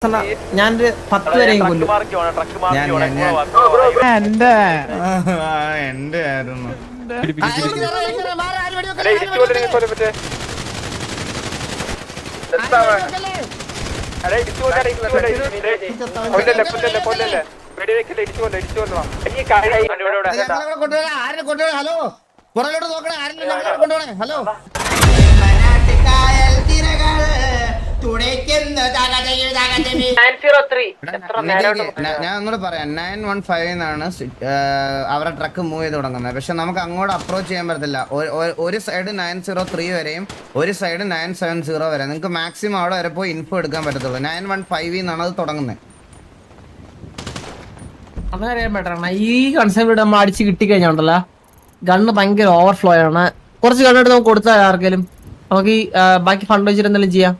ഞാനൊരു 10 വരെയും കൊല്ലും. എന്റെ ആയിരുന്നു. ഹലോ പുറകിലോട്ട് നോക്കണേ, ആരെങ്കിലും കൊണ്ടുപോണേ. ഹലോ ഞാൻ ഒന്നുകൂടെ പറയാം. 915 എന്നാണ് അവരുടെ ട്രക്ക് മൂവ് ചെയ്ത് തുടങ്ങുന്നത്. പക്ഷെ നമുക്ക് അങ്ങോട്ട് അപ്രോച്ച് ചെയ്യാൻ പറ്റത്തില്ല. ഒരു സൈഡ് 903 വരെയും ഒരു സൈഡ് 970 വരെ. നിങ്ങൾക്ക് മാക്സിമം അവിടെ വരെ പോയി ഇൻഫോ എടുക്കാൻ പറ്റത്തുള്ളൂ. 915 എന്നാണ് അത് തുടങ്ങുന്നത്. അതറിയാൻ പറ്റണം. ഈ കൺസെപ്റ്റ് നമ്മൾ അടിച്ച് കിട്ടിക്കഴിഞ്ഞാണ്ടല്ലോ, ഗണ്ണ് ഭയങ്കര ഓവർഫ്ലോ ആണ്. കുറച്ച് ഗണ്ണെടുത്ത് നമുക്ക് കൊടുത്താൽ ആർക്കെങ്കിലും നമുക്ക് ഈ ബാക്കി ഫണ്ട് വെച്ചിട്ട് എന്തെങ്കിലും ചെയ്യാം.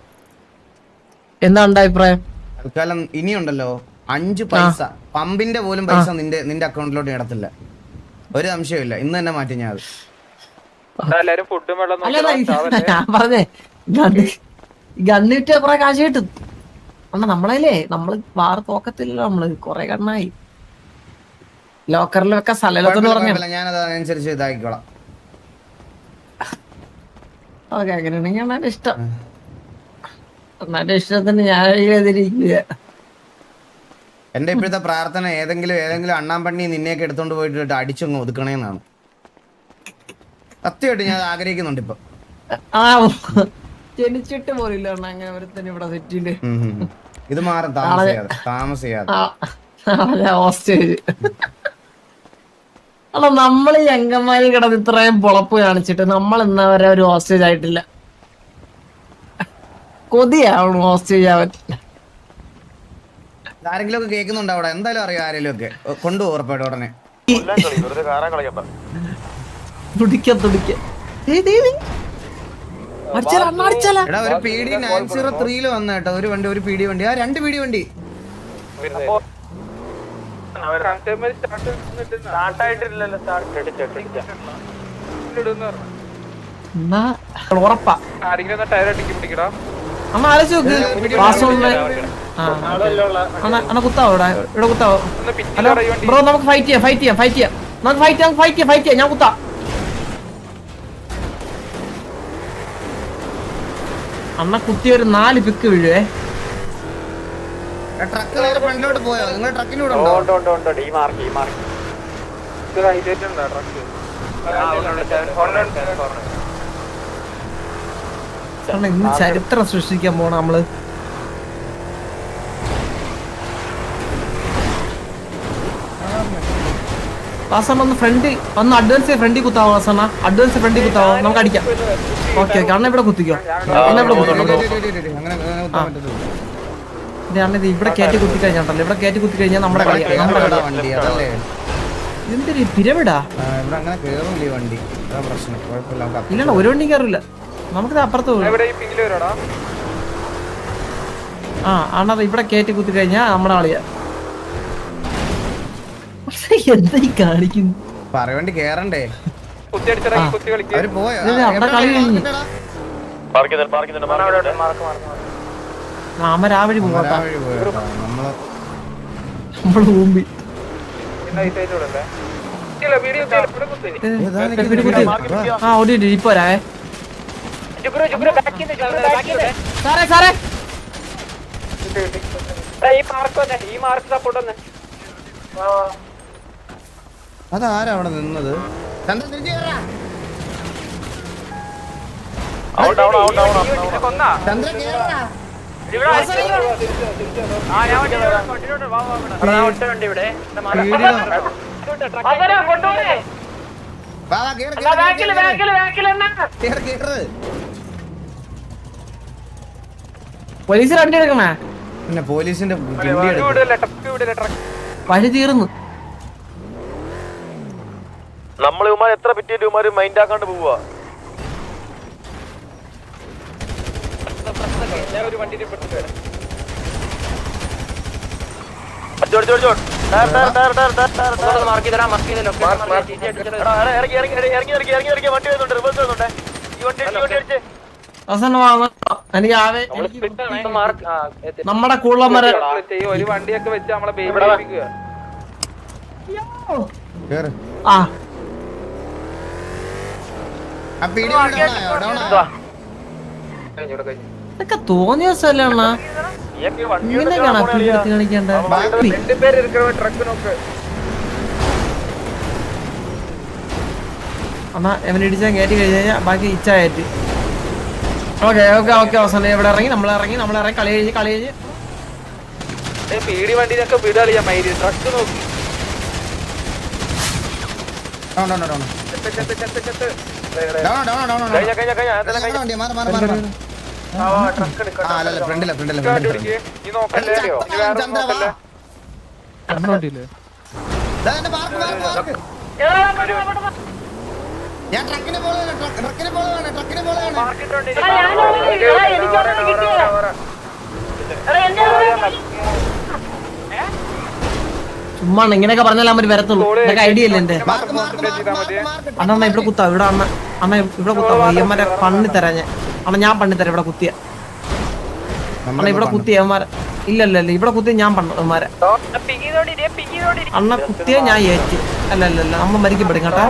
എന്താണ് അഭിപ്രായം? തൽക്കാലം ഇനിയുണ്ടല്ലോ 5 പൈസ പമ്പിന്റെ പോലും പൈസ നിന്റെ അക്കൗണ്ടിലോട്ട് ഇടത്തില്ല. ഒരു സംശയമില്ല. ഇന്ന് തന്നെ മാറ്റി ഞാൻ അത്. ഞാൻ പറഞ്ഞേ ഗണ്ണ് കിട്ടിയ കുറെ കാശ് കിട്ടും. നമ്മളല്ലേ നമ്മള് വാറ് പോക്കത്തില്ലല്ലോ. നമ്മള് കൊറേ ഗണ്ണായി ലോക്കറിൽ വെക്കാൻ സ്ഥലത്തെന്ന് പറഞ്ഞു. ഞാനത് അതനുസരിച്ച് ഇതാക്കിക്കോളാം. ഓക്കെ, അങ്ങനെയാണെങ്കിൽ അണ്ണാന്റെ ഇഷ്ടം. അണ്ണാന്റെ ഇഷ്ടത്തിന് ഞാൻ എതിരിക്കില്ല. എന്റെ ഇപ്പോഴത്തെ പ്രാർത്ഥന ഏതെങ്കിലും അണ്ണാമ്പണ്ണി നിന്നെയൊക്കെ എടുത്തോണ്ട് പോയിട്ട് അടിച്ചൊന്ന് ഒതുക്കണേന്നാണ്. സത്യമായിട്ട് ഞാൻ ആഗ്രഹിക്കുന്നുണ്ട് ഇപ്പൊ. ആ ജനിച്ചിട്ട് പോലില്ല അണ്ണ അങ്ങനെ ഒരുത്തന്നെ ഇവിടെ സെറ്റില്. ഇത് മാറും താമസിയാതെ. ഹോസ്റ്റേജ് അല്ല, നമ്മൾ ഈ അങ്കന്മാരി കിടന്ന് ഇത്രയും പൊളപ്പ് കാണിച്ചിട്ട് നമ്മൾ ഇന്ന് വരെ ഒരു ഹോസ്റ്റേജ് ആയിട്ടില്ല. കൊതിയാവണം ഹോസ്റ്റേജ് ആവാൻ. ആരെങ്കിലും ഒക്കെ കേൾക്കുന്നുണ്ടോ അവിടെ? എന്തായാലും അറിയാം ആരെങ്കിലും ഒക്കെ. കൊണ്ടുപോകും ഉറപ്പായിട്ട് ഉടനെ. എടാ ഒരു PD 903 വന്ന കേട്ടോ. ഒരു വണ്ടി, ഒരു PD വണ്ടി. ആ 2 PD വണ്ടി. ഉറപ്പാ അമ്മ ആലോചിച്ച് നോക്ക്. കുത്താവോ ഇവിടെ കുത്താവോ? ഹലോ ബ്രോ, നമുക്ക് ഫൈറ്റ് ചെയ്യാം. നമുക്ക് ഫൈറ്റ് ചെയ്യാം. ഞാൻ കുത്താം. അണ്ണ കുത്തി ഒരു 4 പിക്ക് വീഴുവേ. ട്രക്ക് നേരെ ഫ്രണ്ടിലോട്ട് പോയോ? നിങ്ങൾ ട്രക്കിലൂടെ ഇന്ന് ചരിത്രം സൃഷ്ടിക്കാൻ പോണ നമ്മള്. വാസണ്ണ ഒന്ന് ഫ്രണ്ടിൽ കുത്താവോ? വാസണ്ണ അഡ്വാൻസ് ഫ്രണ്ടിൽ കുത്താവോ? നമുക്ക് അടിക്കാം. ഓക്കെ അണ്ണ ഇവിടെ കുത്തിക്കോ. ഇവിടെ കയറ്റി കുത്തി കഴിഞ്ഞാണ്ടല്ലോ. ഇവിടെ കയറ്റി കുത്തി കഴിഞ്ഞാൽ നമ്മുടെ വണ്ടി അതല്ലേ? എന്തൊരു പിരമിഡാ. ഇല്ലണ്ട, ഒരു വണ്ടി കയറില്ല. നമുക്കിത് അപ്പുറത്ത് ആണത്. ഇവിടെ കയറ്റി കുത്തി കഴിഞ്ഞാ നമ്മുടെ ആളിയാ. എന്താ ഈ കാണിക്കുന്നു? പറയണ്ടി കേറണ്ടേ? അവര് പോയോ? അവിടെ കളി കഴിഞ്ഞു. അമര ആ വഴി പോകാം. നമ്മള് മുമ്പി ഓടി ഇപ്പൊ വരാവേ. സാറേ അതാരാ അവിടെ നിന്നത്? പോലീസ് വണ്ടി എടുക്കണേ. പിന്നെ പോലീസിന്റെ വഴി തീർന്നു. നമ്മള് എത്ര പറ്റിയ മൈൻഡ് ആക്കാണ്ട് പോവാ. അവസാനം എനിക്ക് നമ്മുടെ കൂടുതൽ ഒരു വണ്ടിയൊക്കെ വെച്ച് നമ്മളെ കേറ്. ആ ആ പീടി ഡൗൺ ആയോ? ഡൗൺ ആയോ? ഇതൊക്കെ തോന്നിയ സ്ഥലമാണ് ഇങ്ങനെയൊക്കെയാണ് എടുത്ത് കാണിക്കേണ്ട ട്രക്ക് നോക്ക്. എന്നാ എവനെ ഇടിച്ചാൽ കയറ്റി കഴിഞ്ഞാൽ ബാക്കി ഇച്ച കയറ്റി. ഓക്കെ ഓക്കെ ഓക്കെ അവസാനം ഇവിടെ ഇറങ്ങി നമ്മളിറങ്ങി കളി കഴിഞ്ഞ് പീടി വണ്ടിനൊക്കെ വിടാളിയാ മൈരി. ട്രക്ക് നോക്കി. Down down down down down down down. വണ്ടിയാ മാറി മാറി മാറി മാറി. ആ അല്ലല്ല ഫ്രണ്ടില്ല ഫ്രണ്ടില്ല ഫ്രണ്ടില്ല. നീ നോക്കല്ലേ? ഞാൻ ട്രക്കിന് പോളാണ് ട്രക്കിന് പോളാണ് ട്രക്കിന് പോളാണ്. ചുമ്മാ ഇങ്ങനെയൊക്കെ പറഞ്ഞാൽ അവര് വരത്തുള്ളൂ. ഇതൊക്കെ ഐഡിയ ഇല്ല എന്റെ മാർക്ക് മാർക്ക് മാർക്ക് മാർക്ക്. അണ്ണ ഇവിടെ കുത്താ ഇവിടെ അണ്ണ ഇവിടെ കുത്താ പയ്യന്മാരെ പണ്ണി തരാ ഞാൻ അണ്ണ ഞാൻ പണ്ണി തരാം ഇവിടെ കുത്തിയ അണ്ണ ഇവിടെ കുത്തിയ അവന്മാരെ ഇല്ല ഇവിടെ കുത്തിയ ഞാൻ പണ്ണന്മാരെ അണ്ണ കുത്തിയ ഞാൻ ഏറ്റ് അല്ല നമ്മ മരിക്കപ്പെടും കേട്ടാ.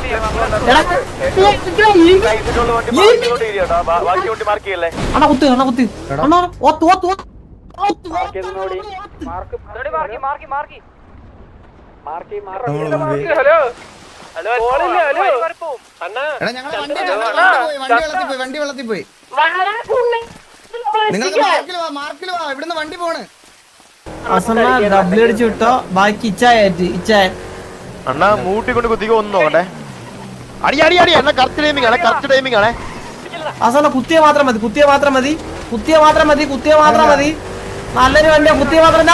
അണ്ണ കുത്തി അണ്ണ ഓത്ത് വണ്ടി വെള്ളത്തിൽ പോയി. നിങ്ങൾക്ക് മാർക്കിൽ വാ ഇവിടുന്ന് വണ്ടി പോണ്. അവസാനം ഡബ്ല്യു അടിച്ചു വിട്ടോ ബാക്കി ഇച്ചായ അണ്ണാ മൂട്ടി കൊണ്ട് കുത്തിക്കോ ഒന്ന് നോക്കട്ടെ. അടി അടി അടി എന്നാ കറക്റ്റ് ടൈമിംഗ് ആണേ. അവസാനം കുത്തിയ മാത്രം മതി നല്ലൊരു വണ്ടിയാ കുത്തിയ മാത്രം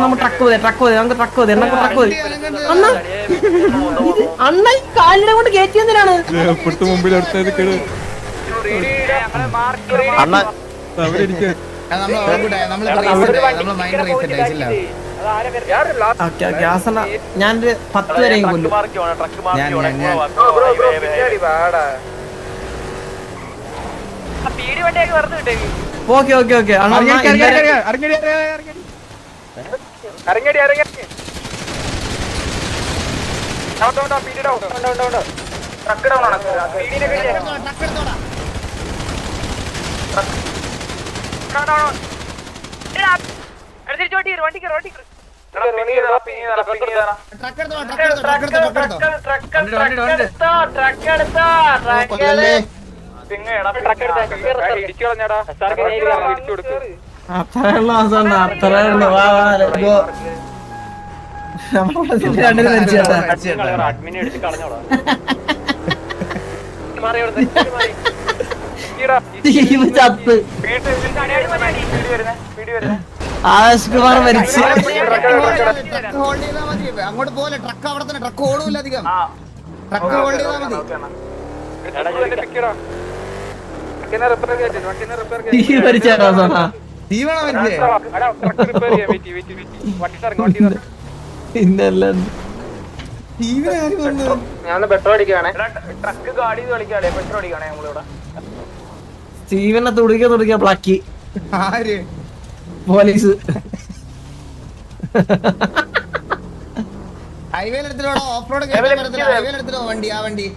നമ്മൾ ട്രക്ക് പോയി അണ്ണ ഈ കാലിനെ കൊണ്ട് കയറ്റി എന്തിനാണ് അണ്ണ ഞാനൊരു 10 വരെയും കൊല്ലും. ഓക്കെ ആവേശകുമാർ മരിച്ചു. അങ്ങോട്ട് പോലെ ട്രക്ക് അവിടെ തന്നെ ട്രക്ക് ഓടൂല അധികം. ട്രക്ക് ഹോൾഡ് ചെയ്താൽ മതി. തീ വേണം സ്റ്റീവനെ തുടിക്ക ബ്ലാക്കി ആര് പോലീസ് ഹൈവേയിൽ എടുത്തിട്ടോ ഓഫ് റോഡ് ഹൈവേയിൽ എടുത്തിട്ടോ വണ്ടി ആ വണ്ടി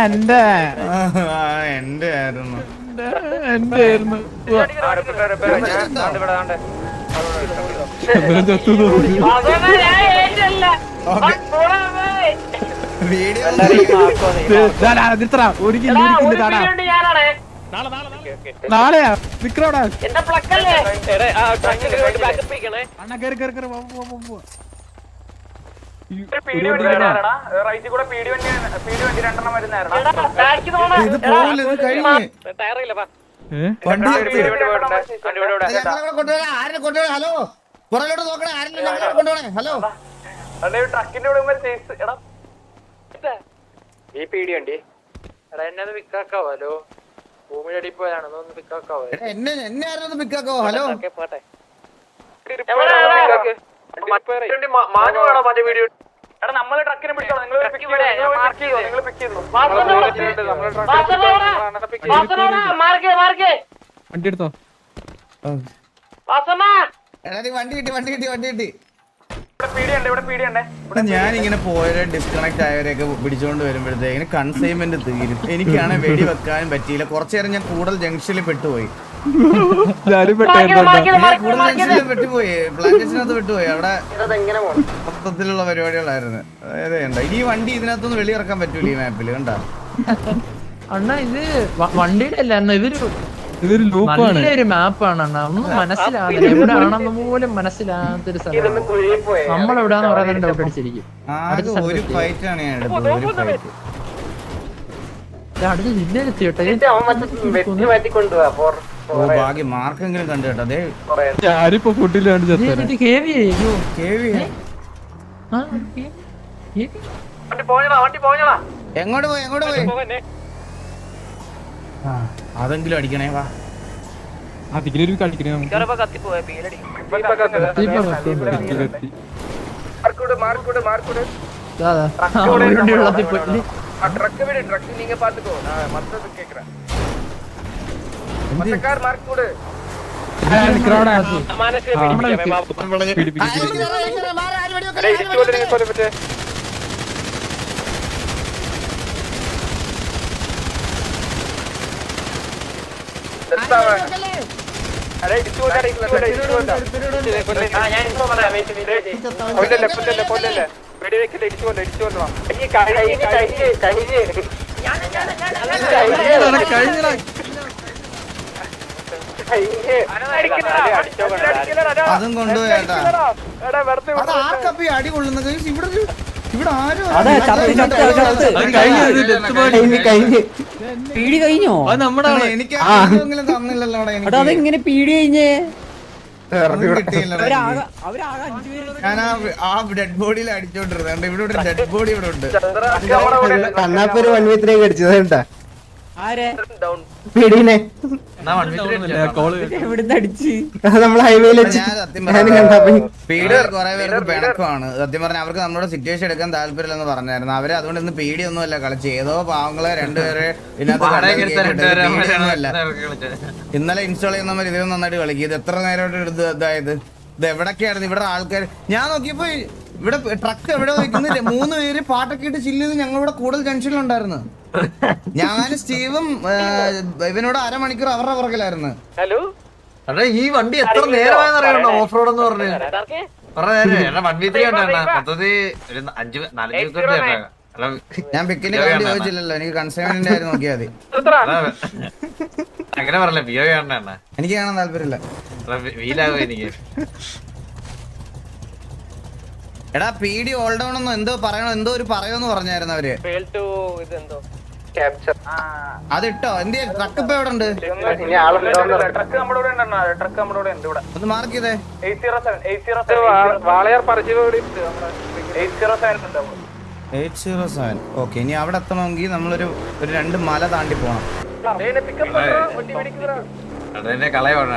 എന്റെ ആയിരുന്നു നാളെയാ വിക്രോടാ ഇത് പോവില്ല ഇത് കഴിഞ്ഞ് വണ്ടി ഞങ്ങളെ കൊണ്ടുപോകണേ ആരെ കൊണ്ടുപോകണേ ഹലോ പുറകിലോട്ട് നോക്കണേ ആരെങ്കിലും ഞങ്ങളെ കൊണ്ടുപോകണേ ഹലോ ട്രക്കിന്റെ ഈ പീടി വണ്ടി എടാ എന്നെ ഒന്ന് പിക്കാക്കാവോ ഹലോ ഭൂമിയുടെ അടി പോയാണ് ഒന്ന് പിക്കാക്കാവോ എന്നെ ആരും പിക്കാക്കോ ഹലോ പോട്ടെ മാഞ്ഞു വേണോ മറ്റേ വീഡിയോ എടാ നമ്മള് ട്രക്കിനെ പിടിച്ചോ നിങ്ങൾ വണ്ടി എടുത്തോ എടാ നീ വണ്ടി കിട്ടി ഞാനിങ്ങനെ പോയവരെ ഡിസ്കണക്ട് ആയവരെയൊക്കെ പിടിച്ചോണ്ട് വരുമ്പോഴത്തേക്കിന് കൺസൈൻമെന്റ് തീരും. എനിക്കാണ് വെടി വെക്കാനും പറ്റിയില്ല. കുറച്ചു നേരം ഞാൻ കൂടുതൽ ജംഗ്ഷനിൽ പെട്ടുപോയി. പെട്ടുപോയി ബ്ലാങ്കറ്റ്സിനകത്ത് പെട്ടുപോയി. അവിടെ മൊത്തത്തിലുള്ള പരിപാടികളായിരുന്നു. അതായത് കണ്ട ഈ വണ്ടി ഇതിനകത്തൊന്നും വെളിയിറക്കാൻ പറ്റൂല ഈ മാപ്പിൽ കണ്ടാ. അണ്ണാ ഇത് വണ്ടിയുടെ അല്ല അണ്ണാ ഇതൊരു നല്ലൊരു മാപ്പാണ് അണ്ണാ. ഒന്നും മനസ്സിലാകുന്നില്ല എവിടെയാണെന്ന് പോലും മനസ്സിലാകാത്തൊരു സ്ഥലം. നമ്മളെവിടാന്ന് പറയാൻ ഡൗട്ട് അടിച്ചിരിക്കും. ആകെ ഒരു ഫൈറ്റ് ആണ് ഞാൻ എടുത്തത്. ഒരു ഫൈറ്റ് അടുത്ത ജില്ലയിലെത്തി കേട്ടോ. ഓ ഭാഗ്യം മാർക്കെങ്കിലും കണ്ടു കേട്ടോ. അതേ ഞാനിപ്പോ ഫുഡിലാണ് എങ്ങോട്ട് പോയി അതെങ്കിലും അടിക്കണേ വാ. അതിലൊരു കളിക്കണേ അതും കൊണ്ടുപോയേട്ടാ. അടി കൊള്ളുന്നത് ഇവിടെ ആരും പീടി കഴിഞ്ഞോ? എനിക്ക് തന്നില്ലല്ലോ. അതെങ്ങനെ പീടി കഴിഞ്ഞേ? ഞാൻ ആ ഡെഡ് ബോഡിയിൽ അടിച്ചോണ്ടിരുന്നുണ്ട്. ഇവിടെ ഒരു ഡെഡ് ബോഡി ഇവിടെ ഉണ്ട്. കണ്ണാപ്പൊരു 1v3 അടിച്ചത് കേട്ടാ പീടിനെ നമ്മൾ ഹൈവേയിൽ പീടി കുറെ പേർക്ക് പിണക്കമാണ്. സത്യം പറഞ്ഞാൽ അവർക്ക് നമ്മുടെ സിറ്റുവേഷൻ എടുക്കാൻ താല്പര്യമില്ലെന്ന് പറഞ്ഞായിരുന്നു. അവര് അതുകൊണ്ട് ഇന്ന് പീടിയൊന്നുമല്ല കളിച്ച് ഏതോ പാവങ്ങളെ രണ്ടുപേരെ ഇതിനകത്ത്. ഇന്നലെ ഇൻസ്റ്റാൾ ചെയ്യുന്നവർ ഇതിലും നന്നായിട്ട് കളിക്കും. ഇത് എത്ര നേരമായിട്ട് ഇതായത് ഇത് എവിടൊക്കെയായിരുന്നു ഇവിടെ ആൾക്കാർ. ഞാൻ നോക്കിയപ്പോ ഇവിടെ ട്രക്ക് എവിടെ വയ്ക്കുന്നില്ല. 3 പേര് പാട്ടൊക്കെ ഇട്ട് ചില്ല് ചെയ്ത് ഞങ്ങളിവിടെ കൂടുതൽ ജംഗ്ഷനിലുണ്ടായിരുന്നു. ഞാനും സ്റ്റീവും ഇവനോട് അരമണിക്കൂർ അവരുടെ പുറകിലായിരുന്നു. ഹലോ ഈ വണ്ടി എത്ര നേരമായെന്ന് അറിയണോ ഓഫ് റോഡ് എന്ന് പറഞ്ഞു. ഞാൻ പിക്കിന് വേണ്ടി ചോദിച്ചില്ലല്ലോ. എനിക്ക് കൺസൈൻമെന്റ് ആയിരുന്നു നോക്കിയാൽ മതി. അങ്ങനെ പറഞ്ഞ ബിയോ കാണണ എനിക്ക് കാണാൻ താല്പര്യമില്ല. വീലാകും എനിക്ക്. എടാ പീഡി ഓൾ ഡൗൺ ഒന്നും എന്തോ പറയണോ എന്തോ ഒരു പറയോന്ന് പറഞ്ഞായിരുന്നു അവര്. അതിട്ടോ എന്ത് ട്രക്ക് ഇപ്പൊ എവിടെ ഉണ്ട്? ഒന്ന് മാർക്ക് ചെയ്തേ. വാളയാർ 807. ഓക്കെ ഇനി അവിടെ എത്തണമെങ്കിൽ നമ്മളൊരു 2 മല താണ്ടി പോണം. അതെന്നെ കളയോണ.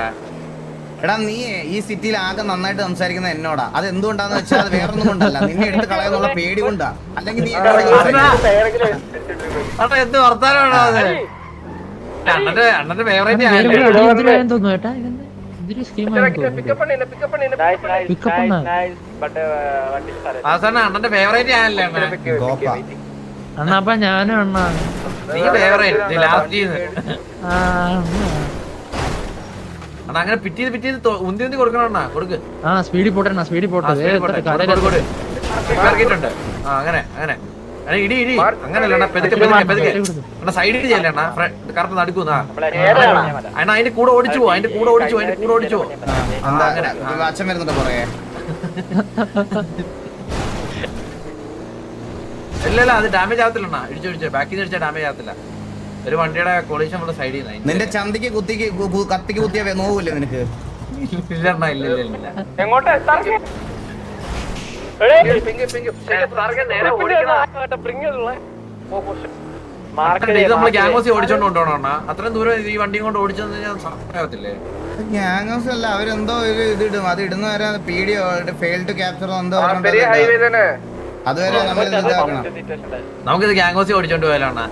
എടാ നീ ഈ സിറ്റിയിൽ ആകെ നന്നായിട്ട് സംസാരിക്കുന്ന എന്നോടാ. അത് എന്തുകൊണ്ടാന്ന് വെച്ചാൽ അത് വേറൊന്നും കൊണ്ടല്ല. നിന്നെ എടുത്ത് കളയാന്നുള്ള പേടി കൊണ്ടാ. അല്ലെങ്കിൽ നീ എന്ത് വർത്താനമാണോ അത്? അണ്ണന്റെ ഫേവറേറ്റ് അണ്ണന്റെ ഫേവറേറ്റ് ആണല്ലേ അണ്ണാ. അപ്പൊ ഞാനും അണ്ണാ നീ ഫേവറേറ്റ് ലാസ്റ്റ് അണ്ണാ. അങ്ങനെ പിറ്റേത് ഉന്തി കൊടുക്കണ കൊടുക്ക്. സ്പീഡിൽ പോട്ടെ ണ്ട്. അങ്ങനെ അങ്ങനെ ഇടി അങ്ങനല്ല പെതുക്കെ സൈഡിൽ ചെയ്യല്ലേ അണ്ണാ. കറക്റ്റ് നടക്കുന്ന അണ്ണാ. അതിന്റെ കൂടെ ഓടിച്ചു പോ. അങ്ങനെ അച്ഛൻ വരുന്നുണ്ട് കൊറേ. ഇല്ലല്ല അത് ഡാമേജ് ആകത്തില്ല. ഇടിച്ചു ബാക്കിൽ നിന്ന് അടിച്ചാൽ ഡാമേജ് ആകത്തില്ല. ഒരു വണ്ടിയുടെ കൊളീഷൻ ഉള്ള സൈഡിൽ നിന്ന് നിന്റെ ചന്തിക്ക് കത്തിക്ക് കുത്തിയ നോവൂല്ലേ നിനക്ക്? ഇല്ല ഇല്ല ഇല്ല എങ്ങോട്ടാ ഇത് നമ്മള് ഗ്യാങ്ങോസി ഓടിച്ചോണ്ട് കൊണ്ടുപോകണം. അത്രയും ദൂരം ഈ വണ്ടിയും കൊണ്ട് ഓടിച്ചെന്ന് ഞാൻ സാധ്യമാകത്തില്ലേ? ഗ്യാങ്സ് അല്ല, അവരെന്തോ ഒരു ഇത് ഇടും. അത് ഇടുന്ന വരെ പീഡിയോ ഫെയിൽ ടു ക്യാപ്ചർ എന്തോ അതുവരെ നമ്മൾ ഇതാക്കണം. നമുക്കിത് ഗ്യാങ്ങോസി ഓടിച്ചോണ്ട് പോയാലാണ്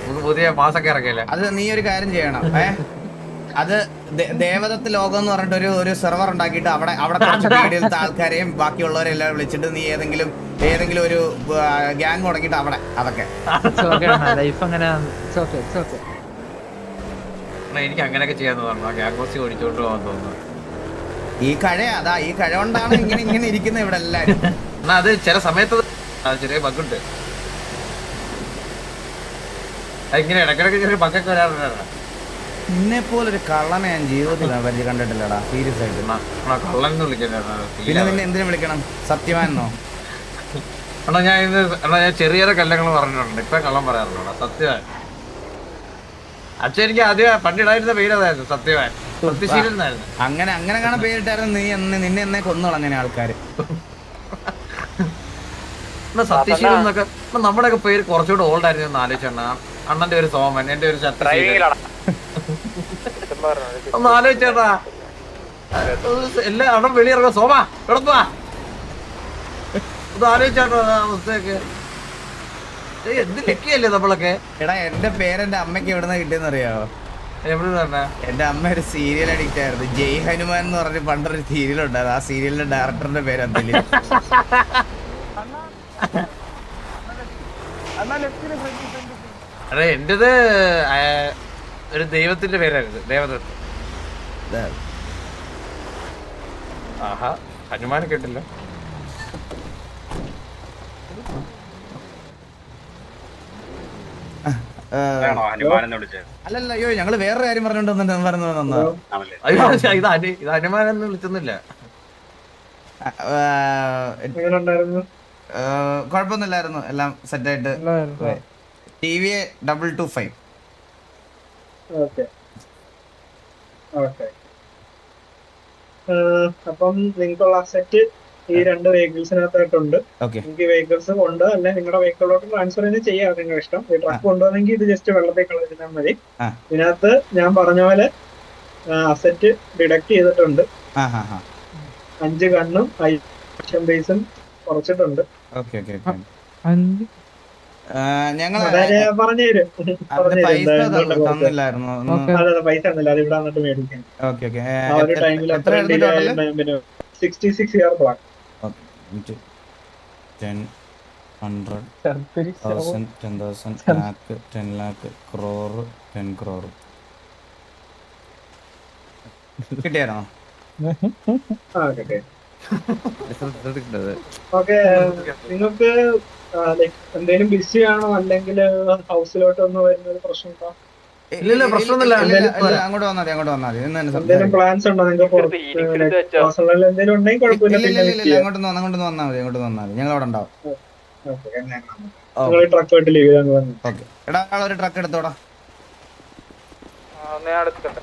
നമുക്ക് പുതിയ മാസൊക്കെ ഇറക്കിയല്ലേ. അത് നീ ഒരു കാര്യം ചെയ്യണം. അത് ദേവദത്ത് ലോകം എന്ന് പറഞ്ഞിട്ട് ഒരു സെർവർ ഉണ്ടാക്കിയിട്ട് അവിടെ കുറച്ച് പീഡിയത്തെ ആൾക്കാരെയും ബാക്കിയുള്ളവരെല്ലാം വിളിച്ചിട്ട് നീ ഏതെങ്കിലും ഒരു ഗ്യാങ് തുടങ്ങിയിട്ട് അവിടെ അതൊക്കെ എനിക്ക് അങ്ങനെയൊക്കെ ചെയ്യാന്ന് പറഞ്ഞു. ഗ്യാങ്ങോസി ഓടിച്ചോണ്ട് പോകാൻ തോന്നുന്നു. ഈ കഴ കൊണ്ടാണ് ഇങ്ങനെ ഇരിക്കുന്നത് ഇവിടെ എല്ലാരും. എന്നാ അത് ചില സമയത്ത് ചെറിയ ബഗ്ഗുണ്ട്. ഇങ്ങനെ ഇടയ്ക്കിടയ്ക്ക് ചെറിയ ബഗ്ഗൊക്കെ വരാറുണ്ട്. നിന്നെ പോലൊരു കള്ളനെ ഞാൻ ജീവിതത്തിൽ കണ്ടിട്ടില്ലടാ, സീരിയസ് ആയിട്ട്. കള്ളൻ എന്ന് വിളിക്കുന്നത് പിന്നെ നിന്നെ എന്തിനു വിളിക്കണം? സത്യവാനോ? ഞാൻ ചെറിയ കല്ലങ്ങൾ പറഞ്ഞിട്ടുണ്ട്. ഇപ്പൊ കള്ളം പറയാറുണ്ടോ? സത്യവാൻ. അച്ഛൻ എനിക്ക് ആദ്യം പണ്ടിടായിരുന്ന പേരതായിരുന്നു സത്യവാൻ. സത്യശീലനായിരുന്നു. അങ്ങനെ കാണാൻ പേരിട്ടായിരുന്നു. നിന്നെ എന്നെ കൊന്നോളങ്ങനെ ആൾക്കാര്. സത്യശീലൻ എന്നൊക്കെ നമ്മുടെയൊക്കെ പേര് കുറച്ചുകൂടെ ഓൾഡ് ആയിരുന്നു ആലോചിച്ചെണ്ണ. അണ്ണന്റെ ഒരു സോമൻ, എന്റെ ഒരു ഒന്ന് ആലോചിച്ചേട്ടാ. എല്ലാ അണ്ണൻ വെളിയിറങ്ങ സോമ എടപ്പാ ഒന്ന് ആലോചിച്ചാട്ടോ അവസ്ഥയൊക്കെ. എന്ത് ലക്കിയല്ലേ നമ്മളൊക്കെ. എടാ എന്റെ പേരെന്റെ അമ്മയ്ക്ക് എവിടുന്ന കിട്ടിയെന്ന് അറിയാവോ? എവിടെ തന്നെ? എന്റെ അമ്മ ഒരു സീരിയൽ അഡിക്റ്റ് ആയിരുന്നു. ജയ് ഹനുമാൻ എന്ന് പറഞ്ഞ് പണ്ടൊരു സീരിയൽ ഉണ്ടായിരുന്നു. ആ സീരിയലിന്റെ ഡയറക്ടറിന്റെ പേര് അതില്. അതെ എന്റേത് ഒരു ദൈവത്തിന്റെ പേരായിരുന്നു, ദേവദത്ത്. ആഹാ, ഹനുമാനെ കേട്ടില്ല. അല്ലല്ല, അയ്യോ ഞങ്ങള് വേറൊരു കാര്യം പറഞ്ഞോണ്ട് ഇത് ഹനുമാനെന്ന് വിളിച്ചൊന്നുമില്ല. കുഴപ്പമൊന്നുമില്ലായിരുന്നു, എല്ലാം സെറ്റായിട്ട്. TVA 225. അപ്പം നിങ്ങൾക്കുള്ള അസറ്റ് ഈ 2 വെഹിക്കിൾസിനകത്തായിട്ടുണ്ട്. നിങ്ങൾക്ക് ഈ വെഹിക്കിൾസ് കൊണ്ട് അല്ലെ നിങ്ങളുടെ വെഹിക്കിളിലോട്ട് ട്രാൻസ്ഫർ തന്നെ ചെയ്യാം, നിങ്ങളുടെ ഇഷ്ടം. ഈ ട്രക്ക് കൊണ്ടുവന്നെങ്കിൽ ഇത് ജസ്റ്റ് വെള്ളത്തിൽ കളഞ്ഞാൽ മതി. ഇതിനകത്ത് ഞാൻ പറഞ്ഞ പോലെ അസറ്റ് ഡിഡക്ട് ചെയ്തിട്ടുണ്ട്. 5 ഗണ്ണും 5 ബേസും കുറച്ചിട്ടുണ്ട്. പറഞ്ഞുതരും. പൈസ ഒന്നുമില്ല, അത് ഇവിടെ വന്നിട്ട് മേടിക്കാൻ. ആ ഒരു ടൈമിൽ 66 year plan. 10, 100, 1000, 10,000, lakh, 10 lakh, crore, 10 crore. കിട്ടിയായിരുന്നോ? Okay, നിങ്ങൾക്ക് എന്തെങ്കിലും ബിസി ആണോ അല്ലെങ്കിൽ ഹൗസിലോട്ട് ഒന്ന് വരുന്നത് പ്രശ്നമുണ്ടോ? അങ്ങോട്ട് വന്നാൽ എന്തെങ്കിലും പ്ലാൻസ് ഉണ്ടോ നിങ്ങൾക്ക്? എന്തെങ്കിലും ഉണ്ടെങ്കിൽ കുഴപ്പമില്ല, അങ്ങോട്ട് വന്നാൽ മതി, ഞങ്ങൾ അവിടെ ഉണ്ടാവും. നിങ്ങൾ ട്രക്ക് ലീവ് ചെയ്താൽ ഓക്കെ. എടാ ഒരു ട്രക്ക് എടുത്തോടാ. ഞാൻ എടുക്കട്ടെ.